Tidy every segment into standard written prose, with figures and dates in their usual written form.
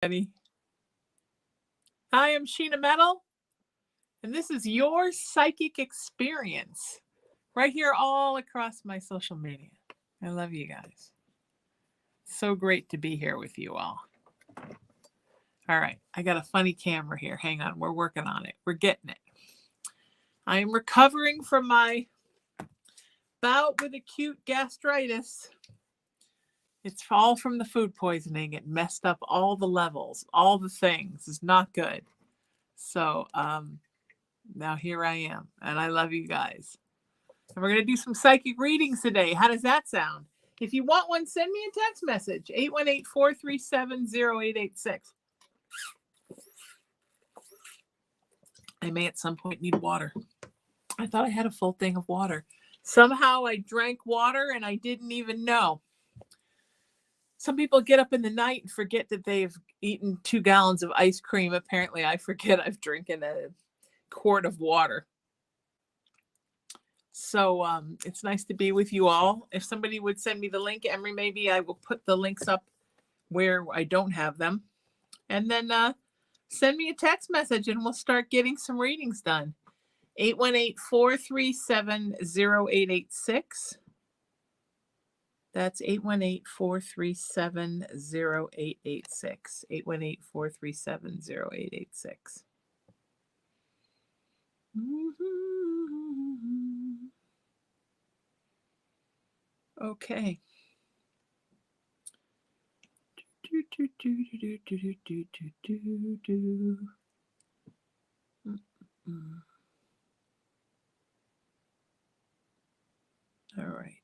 Hi, I'm Sheena Metal, and this is your psychic experience right here all across my social media. I love you guys. So great to be here with you all. All right, I got a funny camera here. Hang on, we're working on it. We're getting it. I am recovering from my bout with acute gastritis. It's all from the food poisoning. It messed up all the levels, all the things. It's not good. So, now here I am, and I love you guys. And we're going to do some psychic readings today. How does that sound? If you want one, send me a text message, 818-437-0886. I may at some point need water. I thought I had a full thing of water. Somehow I drank water and I didn't even know. Some people get up in the night and forget that they've eaten 2 gallons of ice cream. Apparently, I forget I've drinking a quart of water. So it's nice to be with you all. If somebody would send me the link, Emery, maybe I will put the links up where I don't have them. And then send me a text message and we'll start getting some readings done. 818-437-0886. That's 818-437-0886. 818-437-0886. Okay. All right.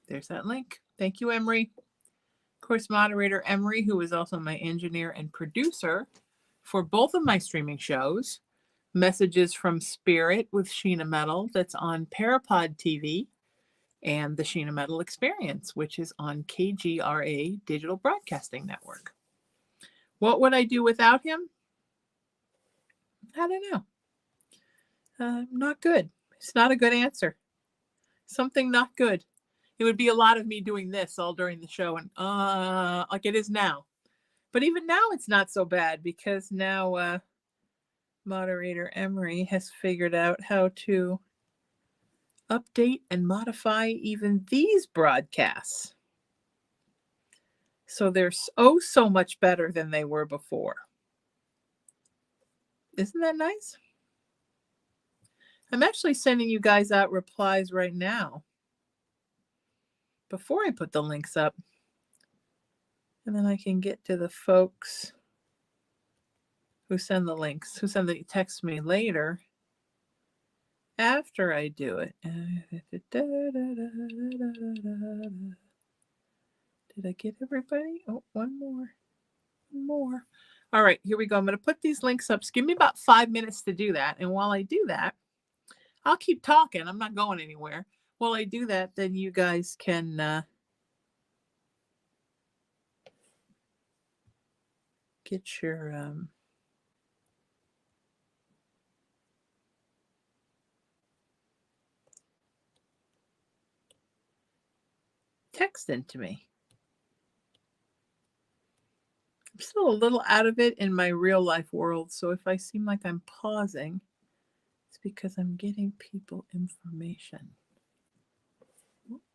There's that link. Thank you, Emery. Of course, moderator Emery, who is also my engineer and producer for both of my streaming shows, Messages from Spirit with Sheena Metal, that's on Parapod TV, and the Sheena Metal Experience, which is on KGRA Digital Broadcasting Network. What would I do without him? I don't know. Not good. It's not a good answer. Something not good. It would be a lot of me doing this all during the show and like it is now. But even now it's not so bad because now moderator Emery has figured out how to update and modify even these broadcasts. So they're so much better than they were before. Isn't that nice? I'm actually sending you guys out replies right now before I put the links up. And then I can get to the folks who send the links, who text me later after I do it. Did I get everybody? Oh, one more. All right, here we go. I'm going to put these links up. So give me about 5 minutes to do that. And while I do that, I'll keep talking. I'm not going anywhere. While I do that, then you guys can get your text into me. I'm still a little out of it in my real life world. So if I seem like I'm pausing, it's because I'm getting people information.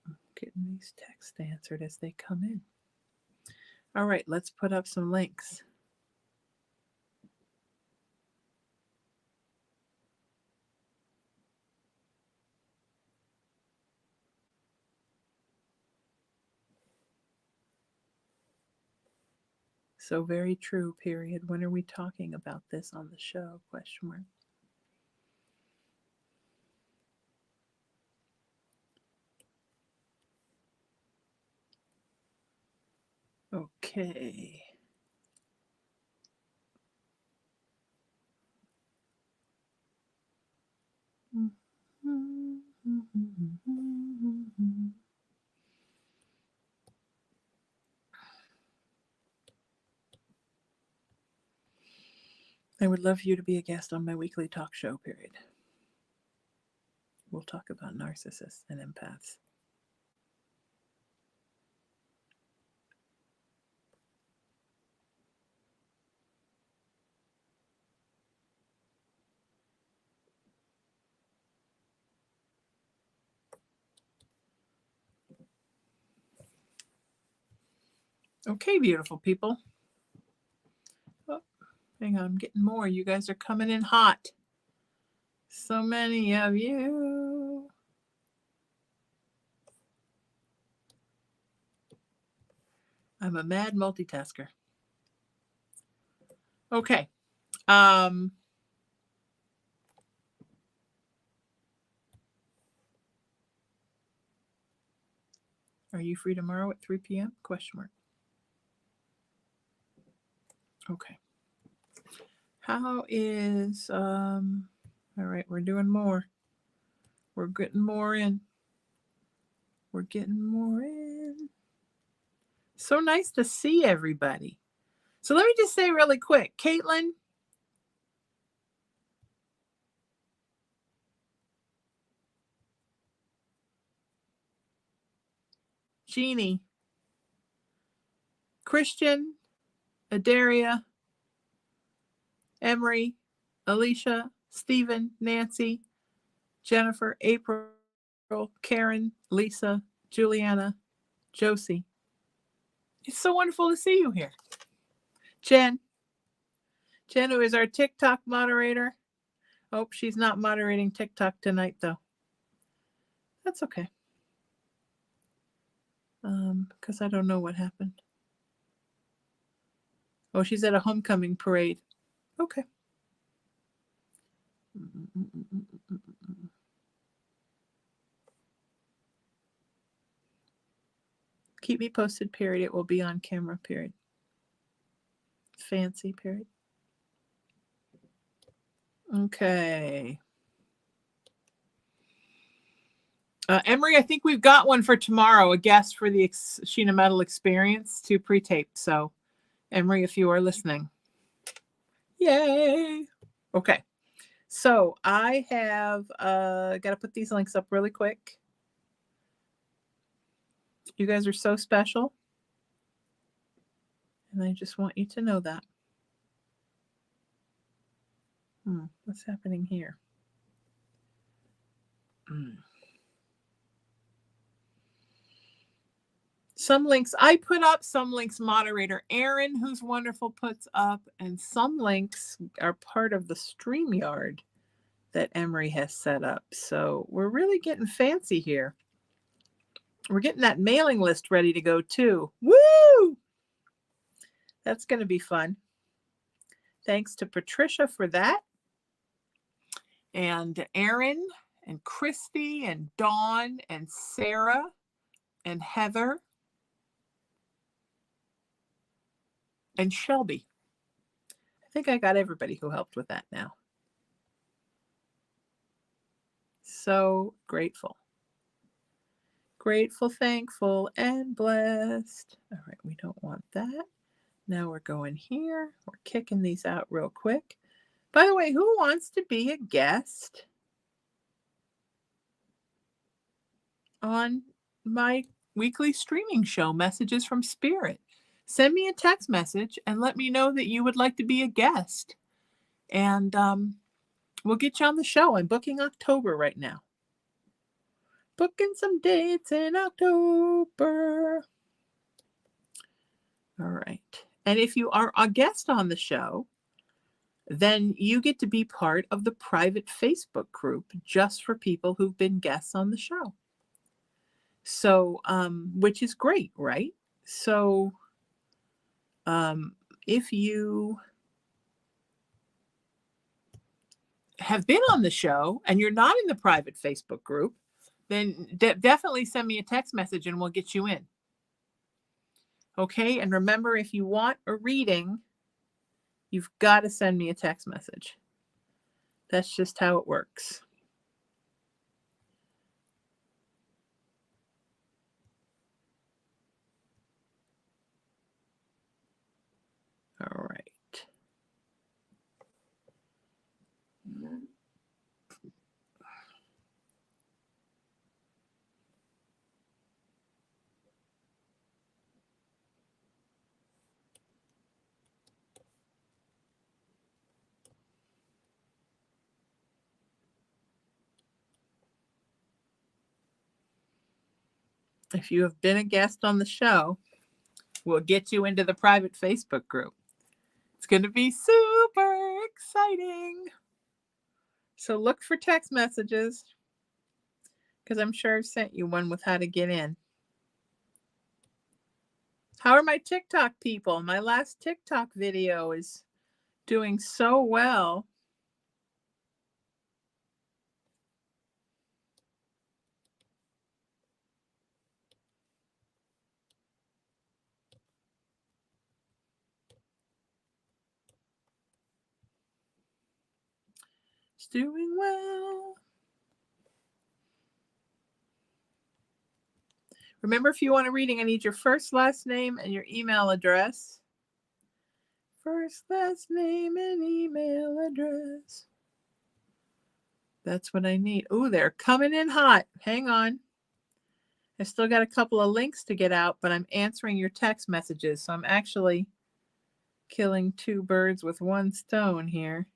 I'm getting these texts answered as they come in. All right, let's put up some links. So very true, period. When are we talking about this on the show? Question mark. Okay. I would love you to be a guest on my weekly talk show, period. We'll talk about narcissists and empaths. Okay, beautiful people. Oh, hang on, I'm getting more. You guys are coming in hot. So many of you. I'm a mad multitasker. Okay. Are you free tomorrow at 3 p.m.? Question mark. Okay. How is all right, we're doing more. We're getting more in. We're getting more in. So nice to see everybody. So let me just say really quick, Caitlin, Jeannie, Christian, Adaria, Emery, Alicia, Stephen, Nancy, Jennifer, April, Karen, Lisa, Juliana, Josie. It's so wonderful to see you here. Jen, who is our TikTok moderator. Oh, she's not moderating TikTok tonight, though. That's okay. Because I don't know what happened. Oh, she's at a homecoming parade. Okay. Keep me posted, period. It will be on camera, period. Fancy, period. Okay. Emery, I think we've got one for tomorrow, a guest for the Sheena Metal experience to pre-tape. So, Emery, if you are listening. Yay. Okay. So, I have got to put these links up really quick. You guys are so special. And I just want you to know that. What's happening here? Some links I put up, some links moderator Aaron, who's wonderful, puts up, and some links are part of the StreamYard that Emery has set up. So we're really getting fancy here. We're getting that mailing list ready to go too. Woo! That's going to be fun. Thanks to Patricia for that. And Aaron and Christy and Dawn and Sarah and Heather and Shelby. I think I got everybody who helped with that now. So grateful. Grateful, thankful, and blessed. All right, we don't want that. Now we're going here. We're kicking these out real quick. By the way, who wants to be a guest on my weekly streaming show, Messages from Spirit? Send me a text message and let me know that you would like to be a guest. And we'll get you on the show. I'm booking October right now. Booking some dates in October. All right. And if you are a guest on the show, then you get to be part of the private Facebook group just for people who've been guests on the show. So, which is great, right? So, if you have been on the show and you're not in the private Facebook group, then definitely send me a text message and we'll get you in. Okay, and remember, if you want a reading, you've got to send me a text message. That's just how it works. All right. If you have been a guest on the show, We'll get you into the private Facebook group. It's going to be super exciting. So look for text messages, because I'm sure I've sent you one with how to get in. How are my TikTok people? My last TikTok video is doing so well. It's doing well. Remember, if you want a reading, I need your first, last name, and your email address. First, last name, and email address. That's what I need. Ooh, they're coming in hot. Hang on. I still got a couple of links to get out, but I'm answering your text messages. So I'm actually killing two birds with one stone here.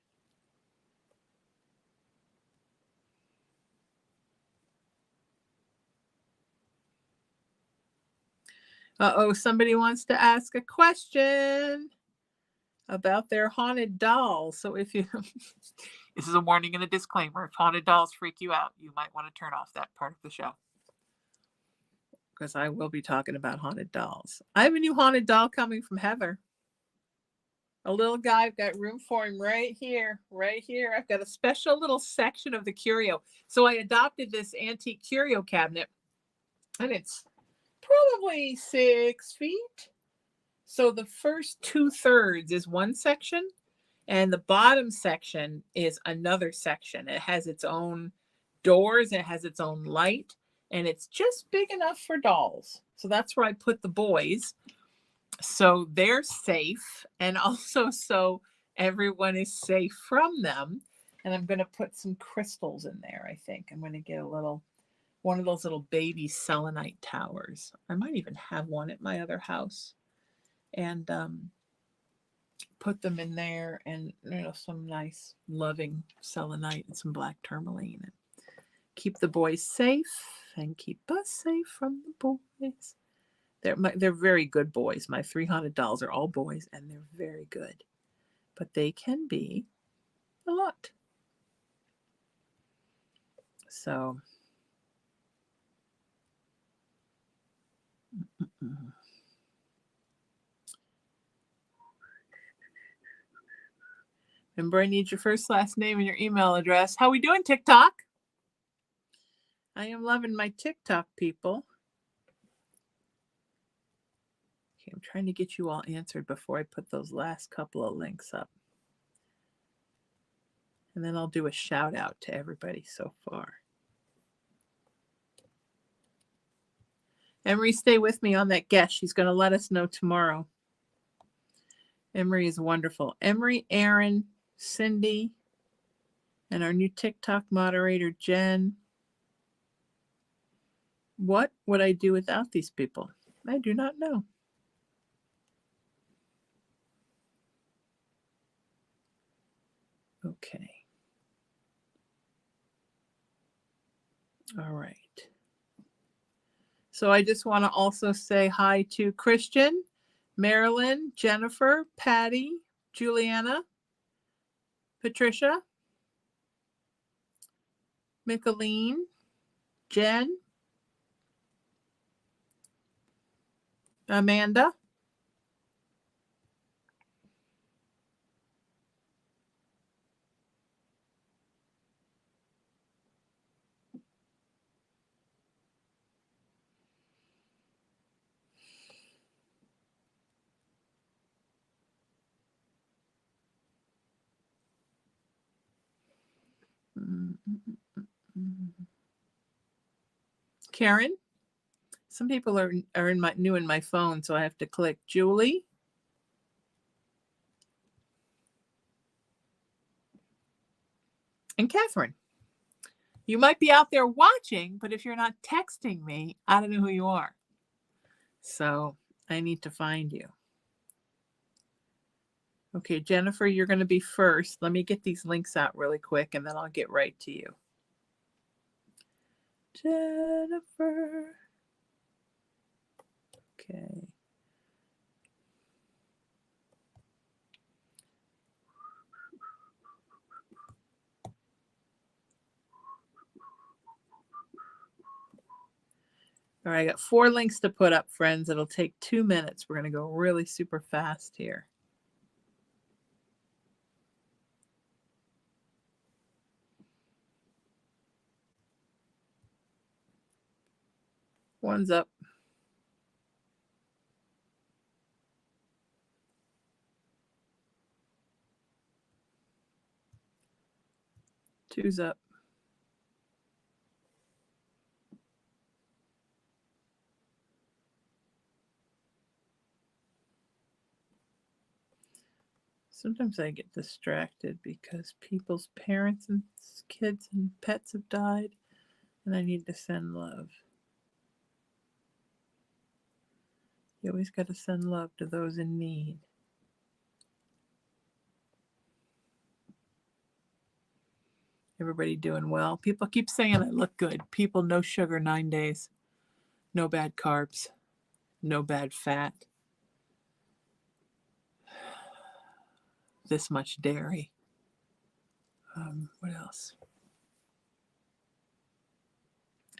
Uh-oh, somebody wants to ask a question about their haunted dolls. So if you, this is a warning and a disclaimer. If haunted dolls freak you out, you might want to turn off that part of the show, because I will be talking about haunted dolls. I have a new haunted doll coming from Heather. A little guy. I've got room for him right here, right here. I've got a special little section of the curio. So I adopted this antique curio cabinet, and it's probably 6 feet. So the first 2/3 is one section, and the bottom section is another section. It has its own doors, it has its own light, and it's just big enough for dolls. So that's where I put the boys, so they're safe, and also so everyone is safe from them. And I'm going to put some crystals in there. I think I'm going to get one of those little baby selenite towers. I might even have one at my other house, and put them in there, and some nice loving selenite and some black tourmaline, and keep the boys safe and keep us safe from the boys. They're very good boys. My 300 dolls are all boys, and they're very good, but they can be a lot. So remember, I need your first, last name, and your email address. How we doing, TikTok? I am loving my TikTok people. Okay, I'm trying to get you all answered before I put those last couple of links up. And then I'll do a shout out to everybody so far. Emery, stay with me on that guest. She's going to let us know tomorrow. Emery is wonderful. Emery, Aaron, Cindy, and our new TikTok moderator, Jen. What would I do without these people? I do not know. Okay. All right. So I just want to also say hi to Christian, Marilyn, Jennifer, Patty, Juliana, Patricia, Micheline, Jen, Amanda, Karen. Some people are new in my phone, so I have to click. Julie, and Catherine. You might be out there watching, but if you're not texting me, I don't know who you are. So I need to find you. Okay, Jennifer, you're going to be first. Let me get these links out really quick, and then I'll get right to you. Jennifer. Okay. All right, I got 4 links to put up, friends. It'll take 2 minutes. We're going to go really super fast here. One's up. Two's up. Sometimes I get distracted because people's parents and kids and pets have died, and I need to send love. You always got to send love to those in need. Everybody doing well. People keep saying I look good. People, no sugar 9 days. No bad carbs. No bad fat. This much dairy. What else?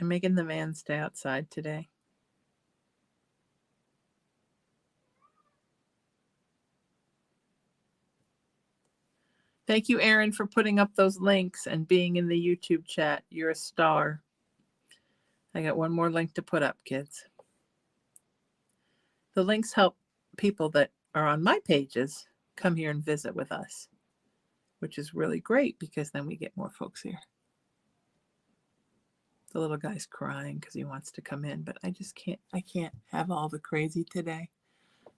I'm making the man stay outside today. Thank you, Erin, for putting up those links and being in the YouTube chat. You're a star. I got one more link to put up, kids. The links help people that are on my pages come here and visit with us, which is really great because then we get more folks here. The little guy's crying because he wants to come in, but I can't have all the crazy today.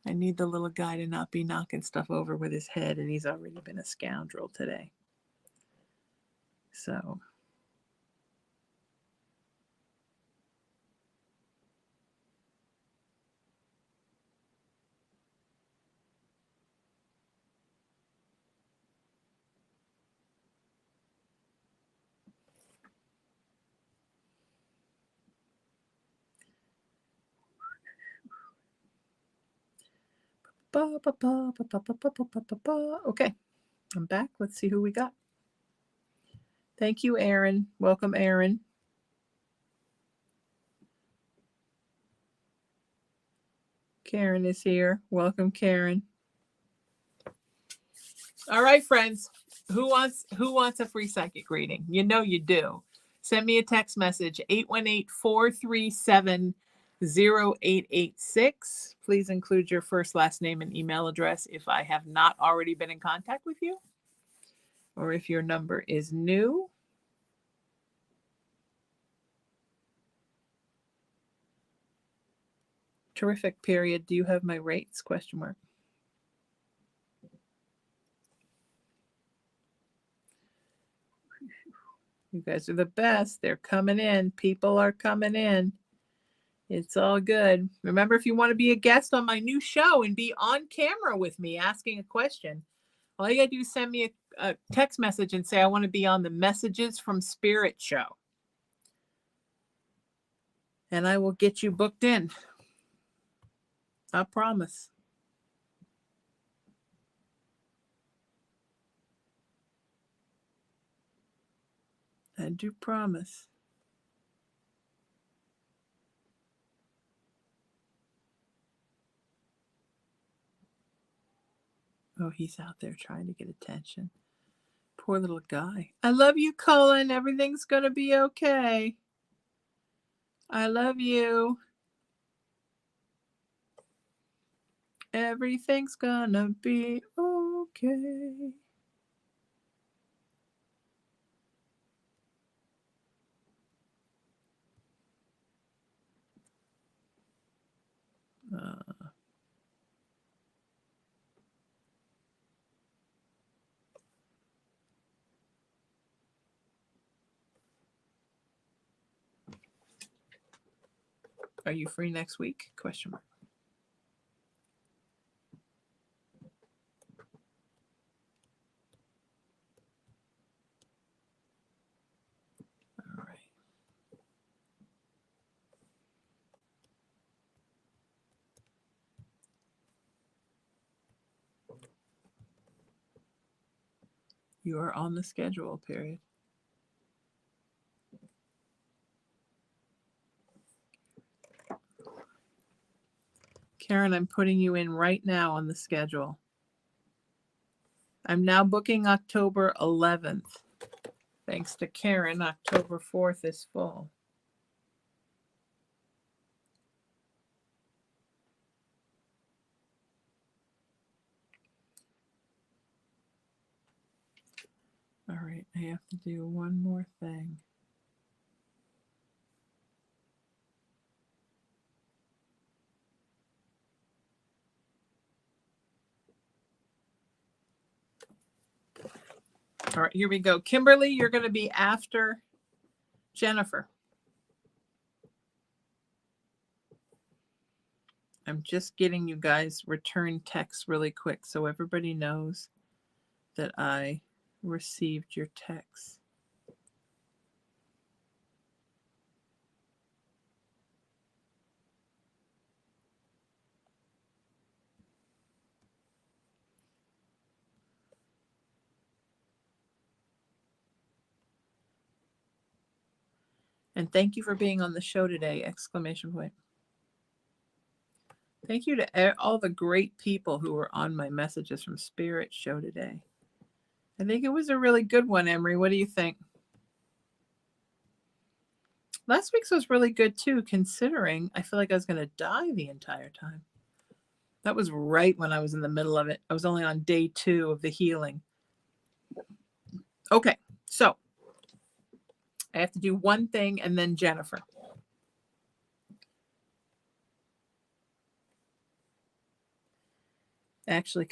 I need the little guy to not be knocking stuff over with his head, and he's already been a scoundrel today. So okay, I'm back. Let's see who we got. Thank you, Erin. Welcome, Erin. Karen is here. Welcome, Karen. All right, friends. Who wants a free psychic reading? You know you do. Send me a text message, 818-437-0886. Please include your first, last name, and email address if I have not already been in contact with you, or if your number is new. Terrific, period. Do you have my rates? Question mark. You guys are the best. They're coming in. People are coming in. It's all good. Remember, if you want to be a guest on my new show and be on camera with me asking a question, all you got to do is send me a text message and say, I want to be on the Messages from Spirit show. And I will get you booked in. I promise. I do promise. Oh, he's out there trying to get attention. Poor little guy. I love you, Colin. Everything's going to be okay. I love you. Everything's going to be okay. Are you free next week? Question mark. All right. You are on the schedule, period. Karen, I'm putting you in right now on the schedule. I'm now booking October 11th. Thanks to Karen, October 4th is full. All right, I have to do one more thing. All right, here we go. Kimberly, you're going to be after Jennifer. I'm just getting you guys return texts really quick so everybody knows that I received your text. And thank you for being on the show today, exclamation point. Thank you to all the great people who were on my Messages from Spirit show today. I think it was a really good one, Emery. What do you think? Last week's was really good too, considering I feel like I was going to die the entire time. That was right when I was in the middle of it. I was only on day 2 of the healing. Okay, so I have to do one thing and then Jennifer. Actually,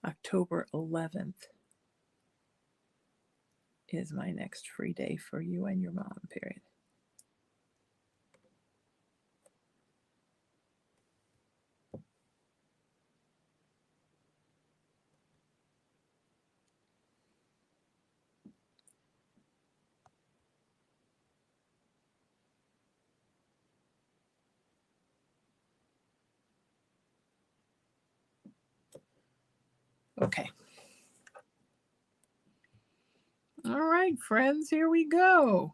October 11th is my next free day for you and your mom, period. Okay. All right, friends, here we go.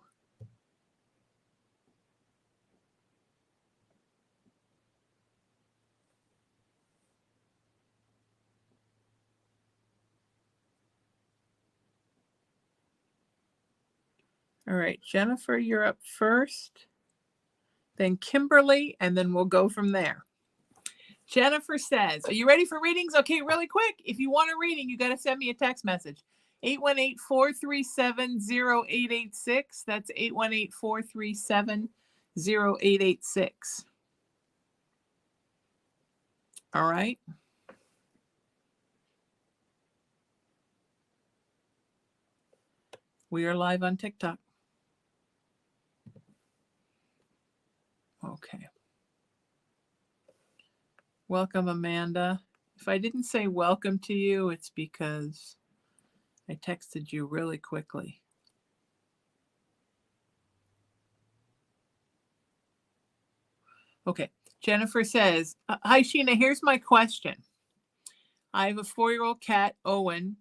All right, Jennifer, you're up first, then Kimberly, and then we'll go from there. Jennifer says, are you ready for readings? Okay, really quick. If you want a reading, you got to send me a text message. 818-437-0886. That's 818-437-0886. All right. We are live on TikTok. Okay. Welcome, Amanda. If I didn't say welcome to you, it's because I texted you really quickly. Okay. Jennifer says, hi, Sheena. Here's my question. I have a 4-year-old cat, Owen,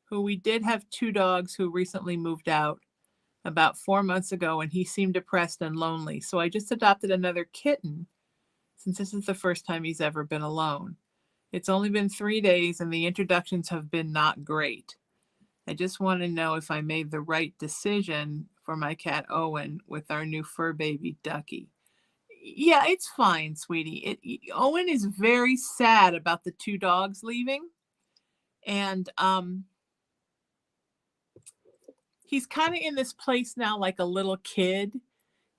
who we did have 2 dogs who recently moved out about 4 months ago, and he seemed depressed and lonely. So I just adopted another kitten since this is the first time he's ever been alone. It's only been 3 days and the introductions have been not great. I just want to know if I made the right decision for my cat Owen with our new fur baby Ducky. Yeah, it's fine, sweetie. Owen is very sad about the 2 dogs leaving. And he's kind of in this place now like a little kid.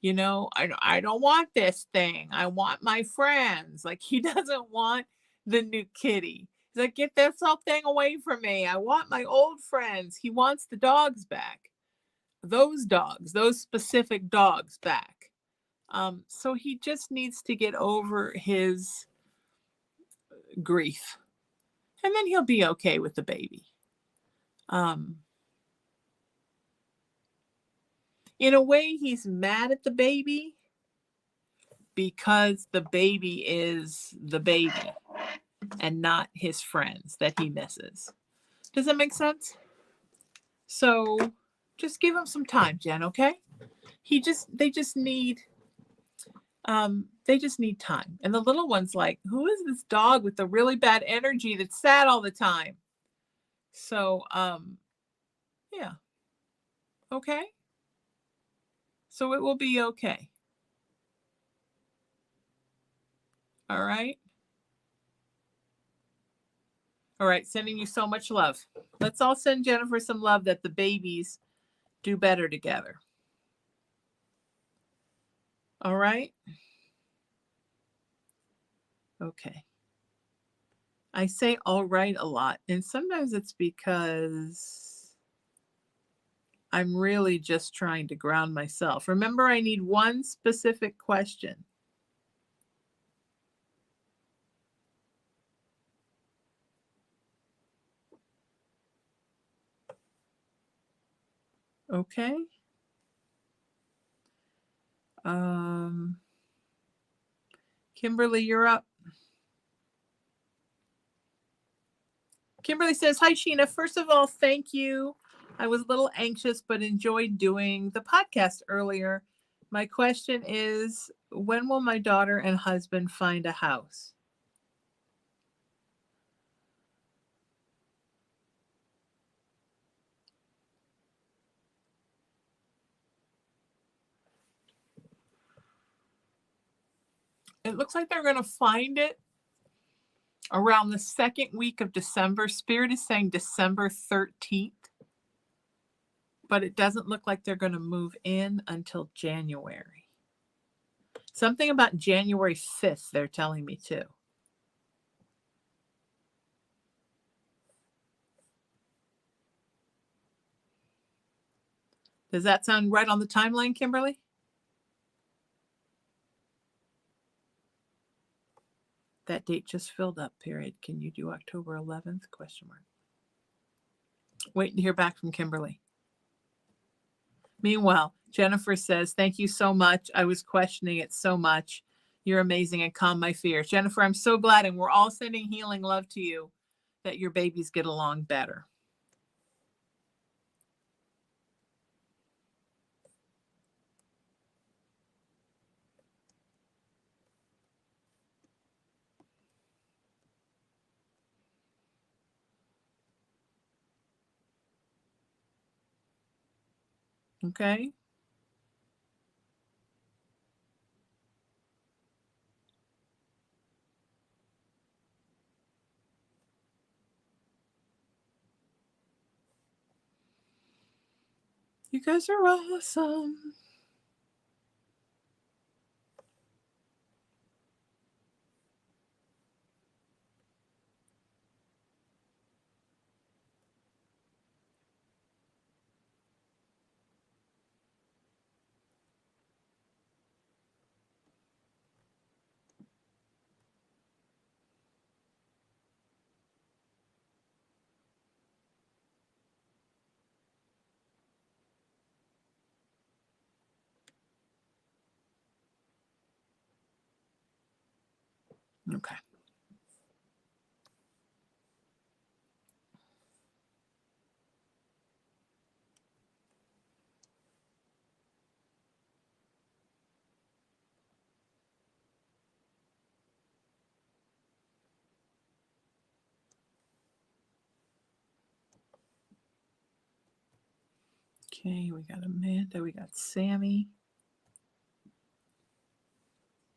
You know, I don't want this thing. I want my friends. Like, he doesn't want the new kitty. He's like, get this whole thing away from me. I want my old friends. He wants the dogs back. Those dogs, those specific dogs back. So he just needs to get over his grief. And then he'll be okay with the baby. In a way, he's mad at the baby because the baby is the baby and not his friends that he misses. Does that make sense? So just give him some time, Jen, okay? They just need They just need time. And the little one's like, who is this dog with the really bad energy that's sad all the time? So, yeah. Okay. So it will be okay. All right. All right. Sending you so much love. Let's all send Jennifer some love that the babies do better together. All right. Okay. I say all right a lot, and sometimes it's because I'm really just trying to ground myself. Remember, I need one specific question. Okay. Kimberly, you're up. Kimberly says, hi, Sheena. First of all, thank you. I was a little anxious, but enjoyed doing the podcast earlier. My question is, when will my daughter and husband find a house? It looks like they're going to find it around the second week of December. Spirit is saying December 13th, but it doesn't look like they're going to move in until January. Something about January 5th, they're telling me too. Does that sound right on the timeline, Kimberly? That date just filled up, period. Can you do October 11th? Question mark. Waiting to hear back from Kimberly. Meanwhile, Jennifer says, thank you so much. I was questioning it so much. You're amazing and calm my fears. Jennifer, I'm so glad, and we're all sending healing love to you, that your babies get along better. Okay? You guys are awesome. Okay. Okay, we got Amanda, we got Sammy.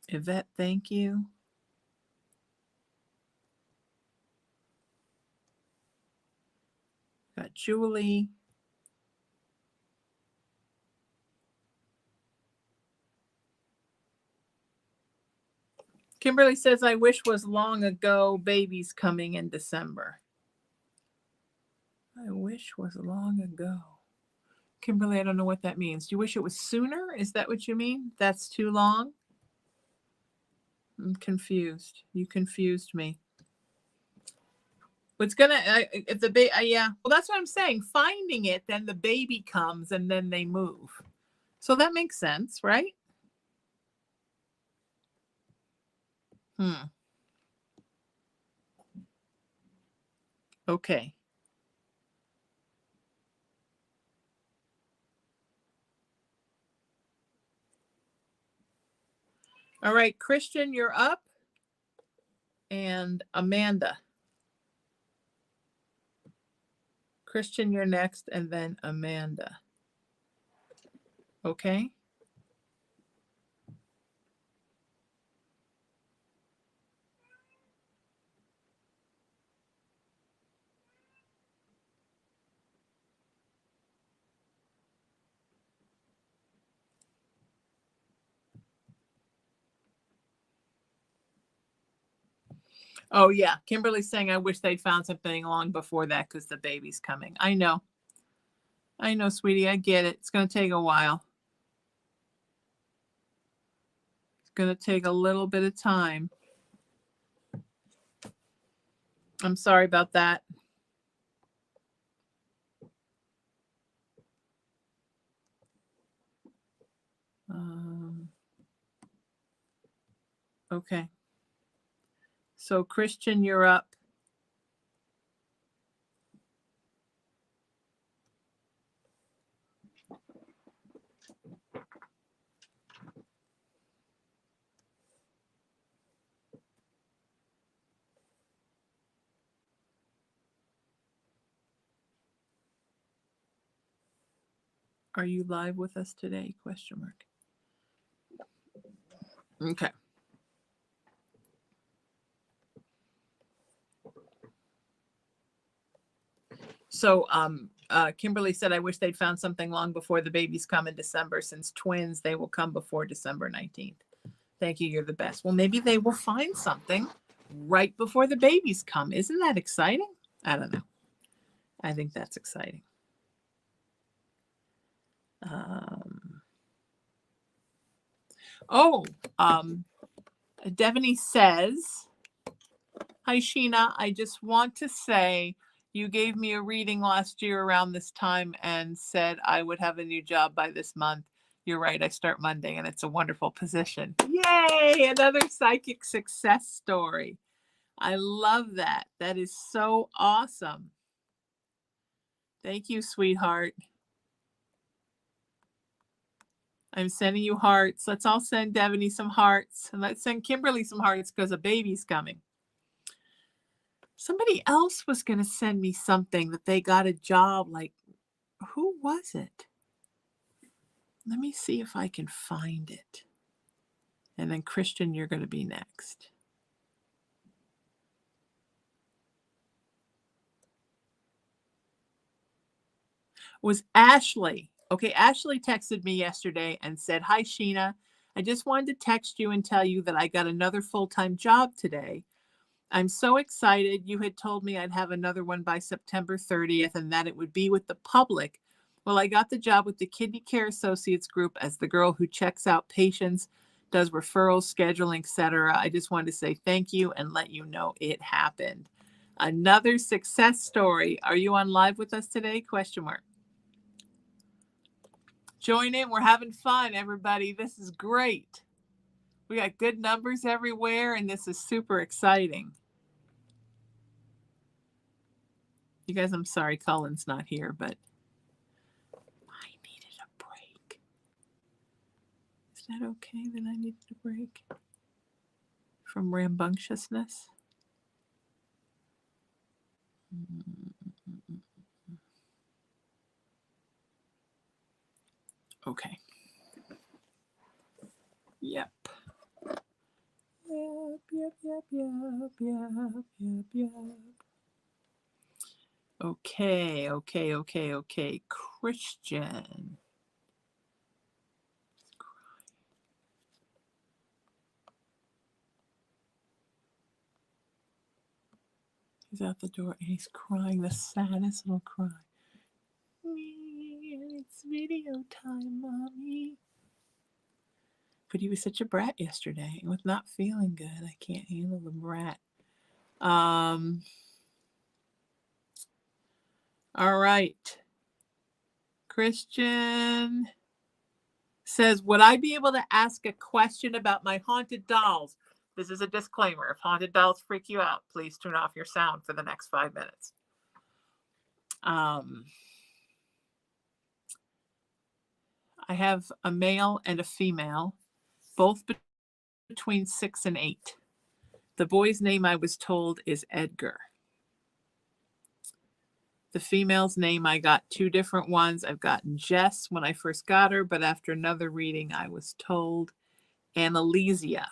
Yvette, thank you. Got Julie. Kimberly says, I wish was long ago, babies coming in December. I wish was long ago. Kimberly, I don't know what that means. Do you wish it was sooner? Is that what you mean? That's too long? I'm confused. You confused me. What's gonna if the baby? Yeah. Well, that's what I'm saying. Finding it, then the baby comes, and then they move. So that makes sense, right? Okay. All right, Christian, you're up. And Amanda. Christian, you're next, and then Amanda. Okay? Oh, yeah. Kimberly's saying, I wish they'd found something long before that because the baby's coming. I know. I know, sweetie. I get it. It's going to take a while. It's going to take a little bit of time. I'm sorry about that. Okay. So, Christian, you're up. Are you live with us today? Question mark. Okay. So Kimberly said, I wish they'd found something long before the babies come in December. Since twins, they will come before December 19th. Thank you. You're the best. Well, maybe they will find something right before the babies come. Isn't that exciting? I don't know. I think that's exciting. Devaney says, hi, Sheena. I just want to say you gave me a reading last year around this time and said I would have a new job by this month. You're right. I start Monday and it's a wonderful position. Yay! Another psychic success story. I love that. That is so awesome. Thank you, sweetheart. I'm sending you hearts. Let's all send Devaney some hearts. And let's send Kimberly some hearts because a baby's coming. Somebody else was going to send me something that they got a job. Like, who was it? Let me see if I can find it. And then Christian, you're going to be next. It was Ashley. Okay, Ashley texted me yesterday and said, hi, Sheena. I just wanted to text you and tell you that I got another full-time job today. I'm so excited. You had told me I'd have another one by September 30th and that it would be with the public. Well, I got the job with the Kidney Care Associates Group as the girl who checks out patients, does referrals, scheduling, etc. I just wanted to say thank you and let you know it happened. Another success story. Are you on live with us today? Question mark. Join in. We're having fun, everybody. This is great. We got good numbers everywhere, and this is super exciting. You guys, I'm sorry Colin's not here, but I needed a break. Is that okay that I needed a break from rambunctiousness? Okay. Yep. Yep. Okay. Christian. He's out the door and he's crying the saddest little cry. It's video time, Mommy. But he was such a brat yesterday. With not feeling good, I can't handle the brat. All right. Christian says, would I be able to ask a question about my haunted dolls? This is a disclaimer. If haunted dolls freak you out, please turn off your sound for the next 5 minutes. I have a male and a female, both between 6 and 8. The boy's name, I was told, is Edgar. The female's name, I got 2 different ones. I've gotten Jess when I first got her, but after another reading, I was told Annalisia.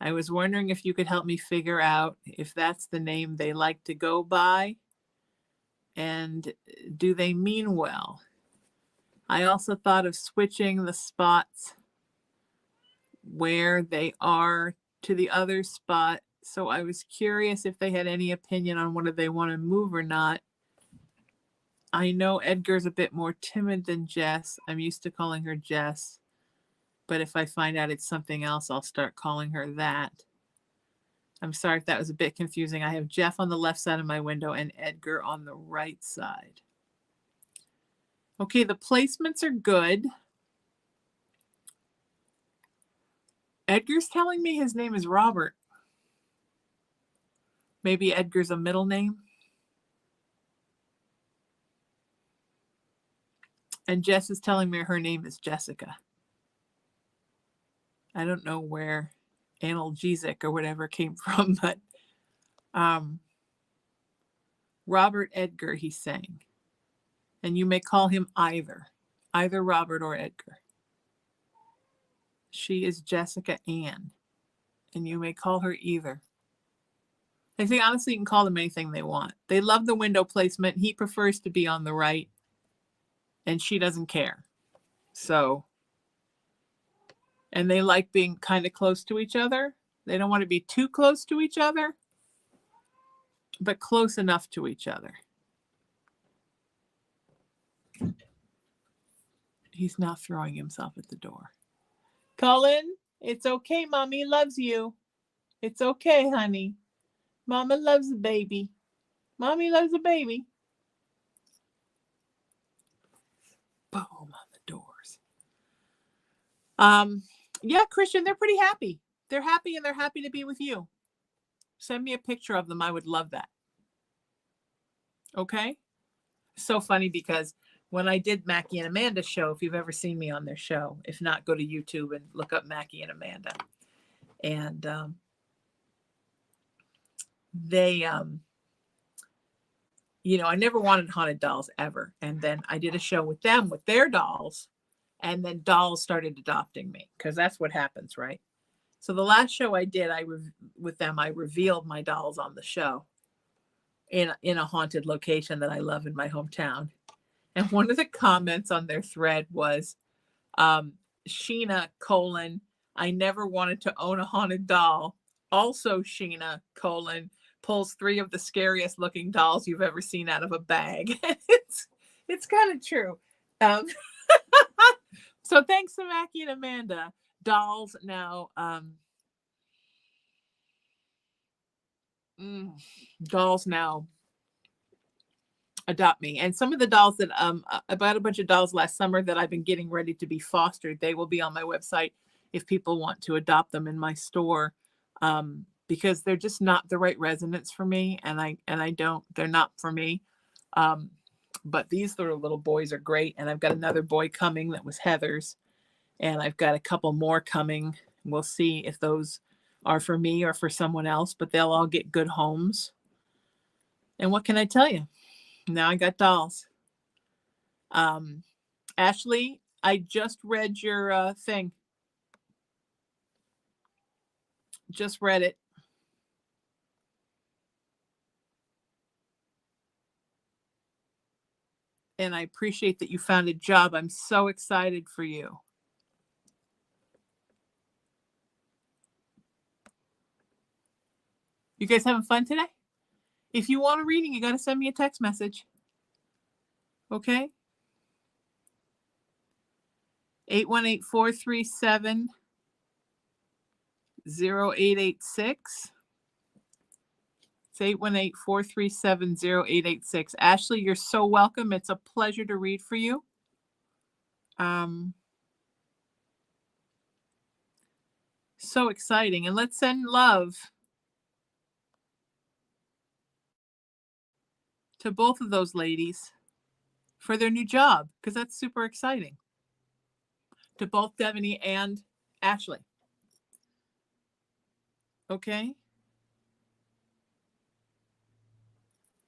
I was wondering if you could help me figure out if that's the name they like to go by, and do they mean well? I also thought of switching the spots where they are to the other spot, so I was curious if they had any opinion on whether they want to move or not. I know Edgar's a bit more timid than Jess. I'm used to calling her Jess, but if I find out it's something else, I'll start calling her that. I'm sorry if that was a bit confusing. I have Jeff on the left side of my window and Edgar on the right side. Okay, the placements are good. Edgar's telling me his name is Robert. Maybe Edgar's a middle name. And Jess is telling me her name is Jessica. I don't know where analgesic or whatever came from, but Robert Edgar, he's saying. And you may call him either Robert or Edgar. She is Jessica Ann, and you may call her either. I think honestly you can call them anything they want. They love the window placement. He prefers to be on the right, and she doesn't care. So, and they like being kind of close to each other. They don't want to be too close to each other, but close enough to each other. He's now throwing himself at the door. Colin, it's okay. Mommy loves you. It's okay, honey. Mama loves the baby. Mommy loves the baby. Boom on the doors. Yeah, Christian, they're pretty happy. They're happy, and they're happy to be with you. Send me a picture of them. I would love that. Okay? So funny because when I did Mackie and Amanda's show, if you've ever seen me on their show, if not, go to YouTube and look up Mackie and Amanda. And they, I never wanted haunted dolls ever. And then I did a show with them with their dolls, and then dolls started adopting me, because that's what happens, right? So the last show I did, with them, I revealed my dolls on the show in a haunted location that I love in my hometown. And one of the comments on their thread was, Sheena, I never wanted to own a haunted doll. Also, Sheena, pulls 3 of the scariest looking dolls you've ever seen out of a bag. It's kind of true. So thanks to Mackie and Amanda. Dolls now, adopt me. And some of the dolls that I bought a bunch of dolls last summer that I've been getting ready to be fostered. They will be on my website if people want to adopt them in my store, because they're just not the right resonance for me, and they're not for me. But these little boys are great, and I've got another boy coming that was Heather's, and I've got a couple more coming. We'll see if those are for me or for someone else, but they'll all get good homes. And what can I tell you? Now I got dolls. Ashley, I just read your thing. Just read it. And I appreciate that you found a job. I'm so excited for you. You guys having fun today? If you want a reading, you got to send me a text message. Okay? 818-437-0886. It's 818-437-0886. Ashley, you're so welcome. It's a pleasure to read for you. So exciting. And let's send love to both of those ladies for their new job, because that's super exciting. To both Devaney and Ashley. Okay.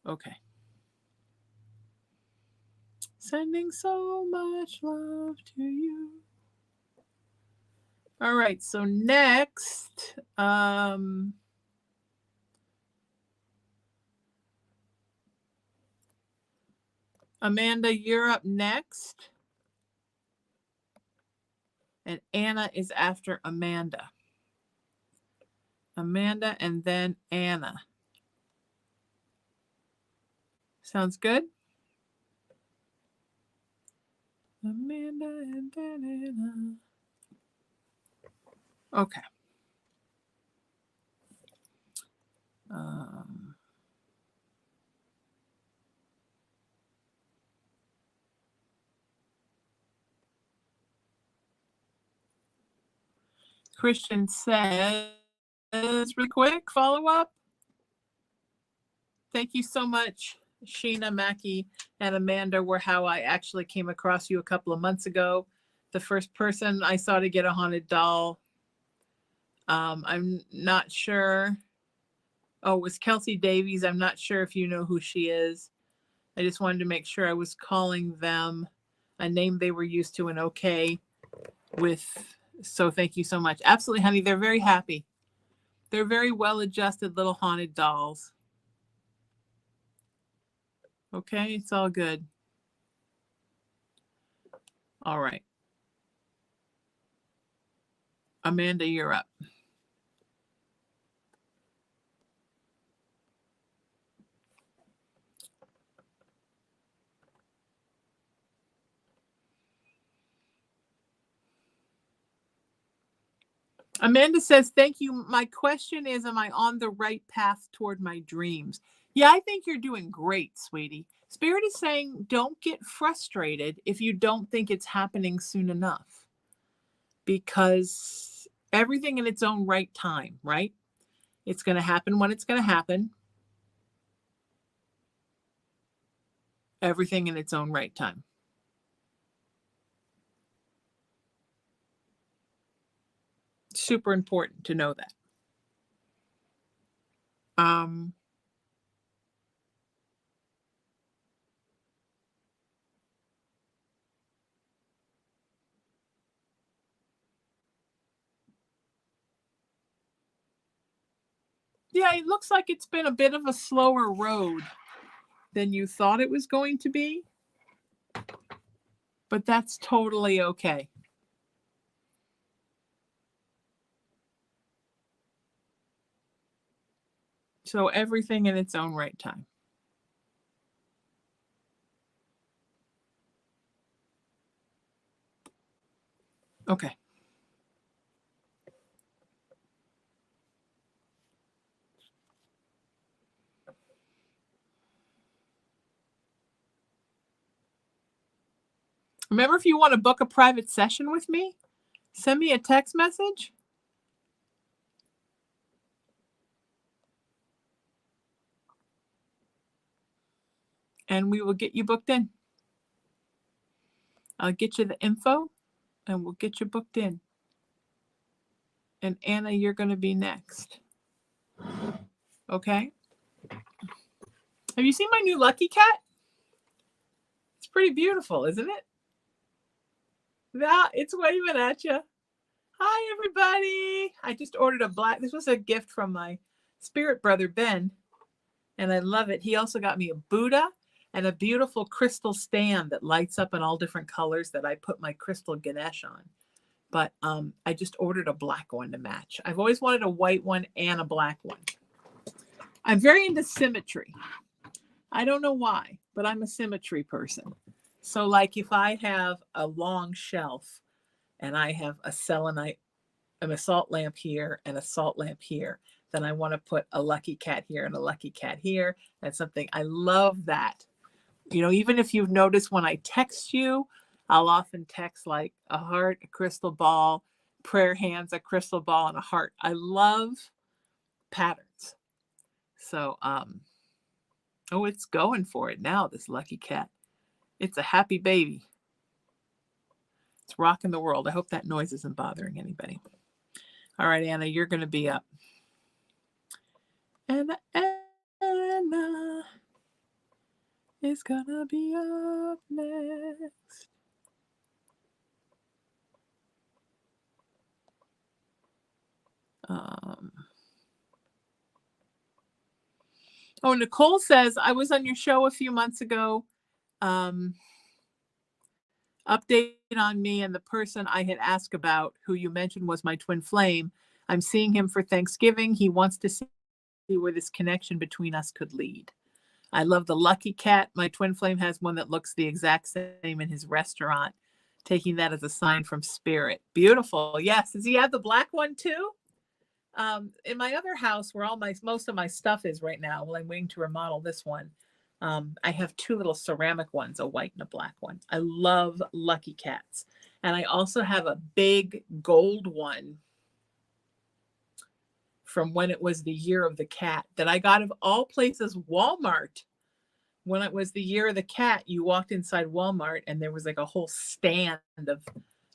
Okay. Sending so much love to you. All right. So next, Amanda, you're up next. And Anna is after Amanda. Amanda and then Anna. Sounds good? Amanda and then Anna. Okay. Christian says, really quick, follow up. Thank you so much. Sheena, Mackie, and Amanda were how I actually came across you a couple of months ago. The first person I saw to get a haunted doll. I'm not sure. Oh, it was Kelsey Davies. I'm not sure if you know who she is. I just wanted to make sure I was calling them a name they were used to and okay with. So thank you so much. Absolutely, honey. They're very happy. They're very well-adjusted little haunted dolls. Okay, it's all good. All right. Amanda, you're up. Amanda says, thank you. My question is, am I on the right path toward my dreams? Yeah, I think you're doing great, sweetie. Spirit is saying, don't get frustrated if you don't think it's happening soon enough, because everything in its own right time, right? It's going to happen when it's going to happen. Everything in its own right time. Super important to know that. Yeah, it looks like it's been a bit of a slower road than you thought it was going to be, but that's totally okay. So everything in its own right time. Okay. Remember, if you want to book a private session with me, send me a text message. And we will get you booked in. I'll get you the info and we'll get you booked in. And Anna, you're going to be next. Okay? Have you seen my new Lucky Cat? It's pretty beautiful, isn't it? Yeah, it's waving at you. Hi, everybody. I just ordered a black. This was a gift from my spirit brother, Ben, and I love it. He also got me a Buddha and a beautiful crystal stand that lights up in all different colors that I put my crystal Ganesh on. But I just ordered a black one to match. I've always wanted a white one and a black one. I'm very into symmetry. I don't know why, but I'm a symmetry person. So like if I have a long shelf and I have a selenite and a salt lamp here and a salt lamp here, then I want to put a Lucky Cat here and a Lucky Cat here. That's something I love that. You know, even if you've noticed when I text you, I'll often text like a heart, a crystal ball, prayer hands, a crystal ball, and a heart. I love patterns. So, oh, it's going for it now, this Lucky Cat. It's a happy baby. rocking the world. I hope that noise isn't bothering anybody. All right, Anna, you're going to be up. Anna is going to be up next. Oh, Nicole says, I was on your show a few months ago. Update on me and the person I had asked about, who you mentioned was my twin flame. I'm seeing him for Thanksgiving. He wants to see where this connection between us could lead. I love the lucky cat. My twin flame has one that looks the exact same in his restaurant, taking that as a sign from spirit. Beautiful. Yes. Does he have the black one too? In my other house where most of my stuff is right now, well, I'm waiting to remodel this one. I have two little ceramic ones, a white and a black one. I love lucky cats. And I also have a big gold one from when it was the year of the cat that I got, of all places, Walmart. When it was the year of the cat, you walked inside Walmart and there was like a whole stand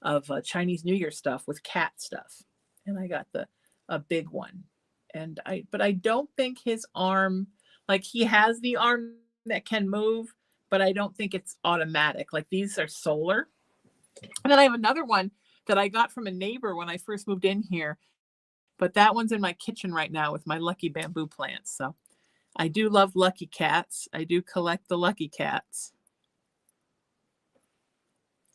of Chinese New Year stuff with cat stuff. And I got a big one. But I don't think his arm, like he has the arm that can move, but I don't think it's automatic. Like these are solar. And then I have another one that I got from a neighbor when I first moved in here, but that one's in my kitchen right now with my lucky bamboo plants. So I do love lucky cats. I do collect the lucky cats,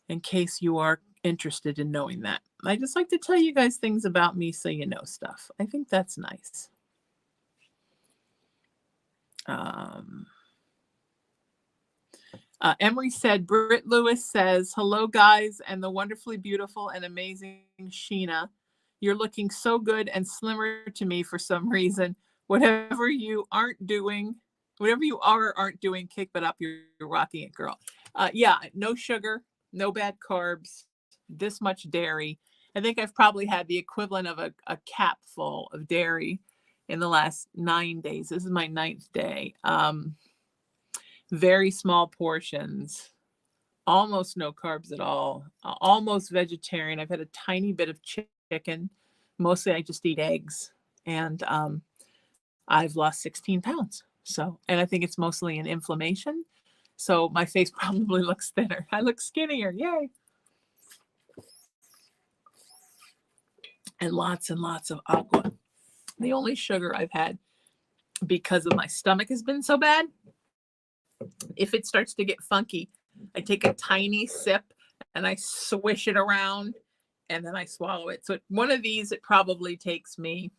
in case you are interested in knowing that. I just like to tell you guys things about me so you know stuff. I think that's nice. Emery said, Britt Lewis says, hello guys and the wonderfully beautiful and amazing Sheena. You're looking so good and slimmer to me for some reason. Whatever you are or aren't doing, kick it up. You're rocking it, girl. Yeah, no sugar, no bad carbs, this much dairy. I think I've probably had the equivalent of a capful of dairy in the last 9 days. This is my 9th day. Very small portions, almost no carbs at all, almost vegetarian. I've had a tiny bit of chicken. Mostly I just eat eggs. And I've lost 16 pounds. So, and I think it's mostly an inflammation. So my face probably looks thinner. I look skinnier. Yay. And lots of agua. The only sugar I've had because of my stomach has been so bad. If it starts to get funky, I take a tiny sip and I swish it around and then I swallow it. So one of these, it probably takes me,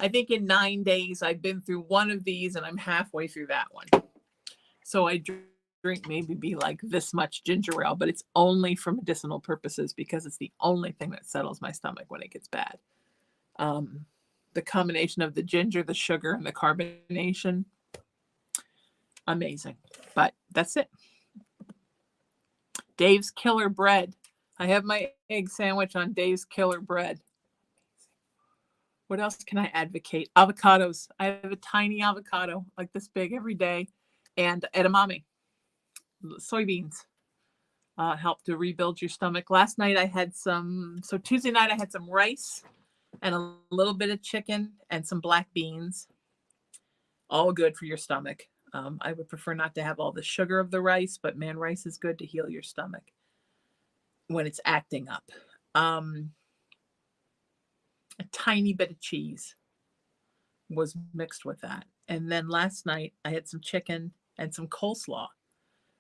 I think in 9 days, I've been through one of these and I'm halfway through that one. So I drink maybe be like this much ginger ale, but it's only for medicinal purposes because it's the only thing that settles my stomach when it gets bad. The combination of the ginger, the sugar, and the carbonation, amazing. But that's it. Dave's Killer Bread. I have my egg sandwich on Dave's Killer Bread. What else can I advocate? Avocados. I have a tiny avocado like this big every day. And edamame. Soybeans help to rebuild your stomach. Last night I had Tuesday night I had some rice and a little bit of chicken and some black beans. All good for your stomach. I would prefer not to have all the sugar of the rice, but man, rice is good to heal your stomach when it's acting up. A tiny bit of cheese was mixed with that. And then last night I had some chicken and some coleslaw.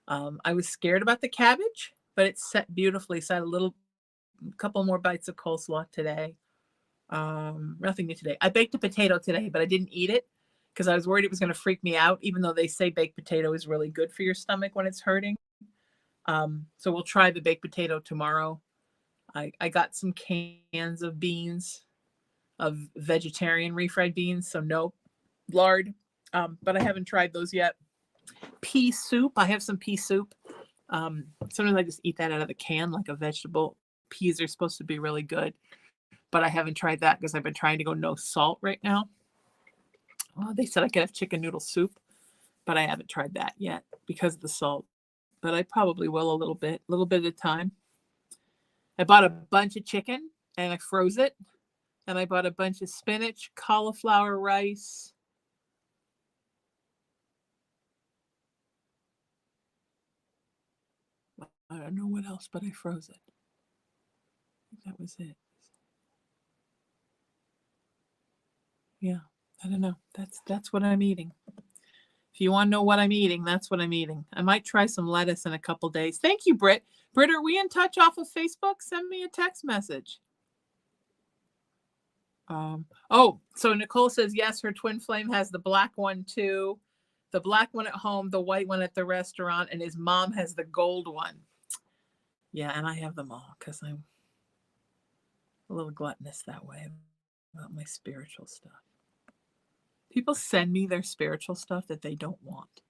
I was scared about the cabbage, but it set beautifully. So I had a couple more bites of coleslaw today. Nothing new today. I baked a potato today, but I didn't eat it because I was worried it was going to freak me out, even though they say baked potato is really good for your stomach when it's hurting. So we'll try the baked potato tomorrow. I got some cans of beans, of vegetarian refried beans, so no lard, but I haven't tried those yet. Pea soup. I have some pea soup. Sometimes I just eat that out of the can like a vegetable. Peas are supposed to be really good, but I haven't tried that because I've been trying to go no salt right now. They said I could have chicken noodle soup, but I haven't tried that yet because of the salt. But I probably will a little bit at a time. I bought a bunch of chicken and I froze it. And I bought a bunch of spinach, cauliflower rice. I don't know what else, but I froze it. I think that was it. Yeah, I don't know. That's what I'm eating. If you want to know what I'm eating, that's what I'm eating. I might try some lettuce in a couple days. Thank you, Britt. Britt, are we in touch off of Facebook? Send me a text message. So Nicole says, yes, her twin flame has the black one too. The black one at home, the white one at the restaurant, and his mom has the gold one. Yeah, and I have them all because I'm a little gluttonous that way about my spiritual stuff. People send me their spiritual stuff that they don't want.